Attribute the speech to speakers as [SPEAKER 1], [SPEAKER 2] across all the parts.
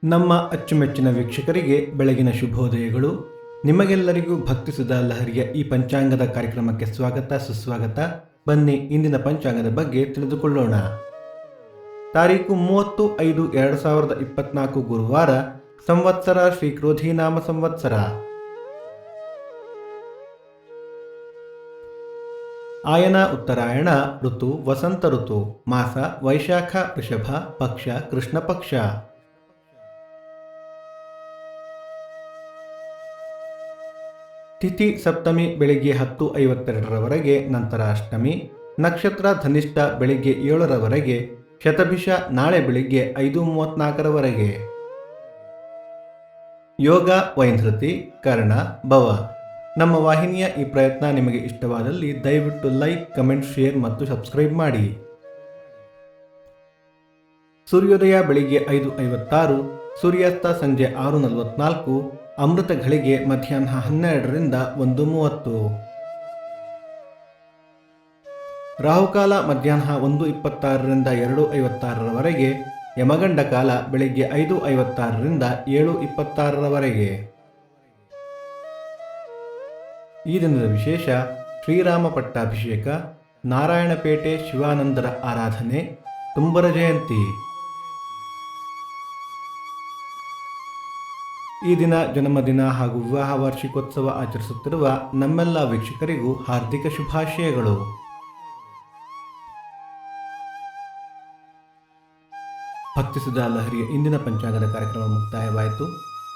[SPEAKER 1] ನಮ್ಮ ಅಚ್ಚುಮೆಚ್ಚಿನ ವೀಕ್ಷಕರಿಗೆ ಬೆಳಗಿನ ಶುಭೋದಯಗಳು. ನಿಮಗೆಲ್ಲರಿಗೂ ಭಕ್ತಿ ಸುಧಾ ಲಹರಿಯ ಈ ಪಂಚಾಂಗದ ಕಾರ್ಯಕ್ರಮಕ್ಕೆ ಸ್ವಾಗತ ಸುಸ್ವಾಗತ. ಬನ್ನಿ ಇಂದಿನ ಪಂಚಾಂಗದ ಬಗ್ಗೆ ತಿಳಿದುಕೊಳ್ಳೋಣ. ತಾರೀಕು 30/5/2024 ಗುರುವಾರ, ಸಂವತ್ಸರ ಶ್ರೀ ಕ್ರೋಧಿನಾಮ ಸಂವತ್ಸರ. ಆಯನ ಉತ್ತರಾಯಣ, ಋತು ವಸಂತ ಋತು, ಮಾಸ ವೈಶಾಖ ವೃಷಭ, ಪಕ್ಷ ಕೃಷ್ಣ ಪಕ್ಷ. ತಿಥಿ ಸಪ್ತಮಿ ಬೆಳಿಗ್ಗೆ 10:52 ನಂತರ ಅಷ್ಟಮಿ. ನಕ್ಷತ್ರ ಧನಿಷ್ಠ ಬೆಳಿಗ್ಗೆ 7 ಶತಭಿಷ ನಾಳೆ ಬೆಳಿಗ್ಗೆ 5:34 ಯೋಗ ವೈಂಧೃತಿ, ಕರ್ಣ, ಭವ. ನಮ್ಮ ವಾಹಿನಿಯ ಈ ಪ್ರಯತ್ನ ನಿಮಗೆ ಇಷ್ಟವಾದಲ್ಲಿ ದಯವಿಟ್ಟು ಲೈಕ್, ಕಮೆಂಟ್, ಶೇರ್ ಮತ್ತು ಸಬ್ಸ್ಕ್ರೈಬ್ ಮಾಡಿ. ಸೂರ್ಯೋದಯ ಬೆಳಿಗ್ಗೆ 5:56, ಸೂರ್ಯಾಸ್ತ ಸಂಜೆ 6:44, ಅಮೃತ ಘಳಿಗೆ ಮಧ್ಯಾಹ್ನ 12ರಿಂದ 1:30. ರಾಹುಕಾಲ ಮಧ್ಯಾಹ್ನ 1:26ರಿಂದ 2:56, ಯಮಗಂಡ ಕಾಲ ಬೆಳಿಗ್ಗೆ 5:56ರಿಂದ 7:26. ಈ ದಿನದ ವಿಶೇಷ: ಶ್ರೀರಾಮ ಪಟ್ಟಾಭಿಷೇಕ, ನಾರಾಯಣಪೇಟೆ ಶಿವಾನಂದರ ಆರಾಧನೆ, ತುಂಬರ ಜಯಂತಿ. ಈ ದಿನ ಜನ್ಮದಿನ ಹಾಗೂ ವಿವಾಹ ವಾರ್ಷಿಕೋತ್ಸವ ಆಚರಿಸುತ್ತಿರುವ ನಮ್ಮೆಲ್ಲ ವೀಕ್ಷಕರಿಗೂ ಹಾರ್ದಿಕ ಶುಭಾಶಯಗಳು. ಭಕ್ತಿ ಸುಧಾ ಲಹರಿಯ ಇಂದಿನ ಪಂಚಾಂಗದ ಕಾರ್ಯಕ್ರಮ ಮುಕ್ತಾಯವಾಯಿತು.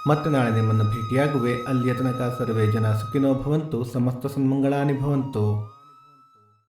[SPEAKER 1] ಮತ್ತೆ ನಾಳೆ ನಿಮ್ಮನ್ನು ಭೇಟಿಯಾಗುವೆ. ಅಲ್ಲಿಯ ತನಕ ಸರ್ವೇ ಜನ ಸುಖಿನೋ ಭವಂತು, ಸಮಸ್ತ ಸನ್ಮಂಗಳಾನಿ ಭವಂತು.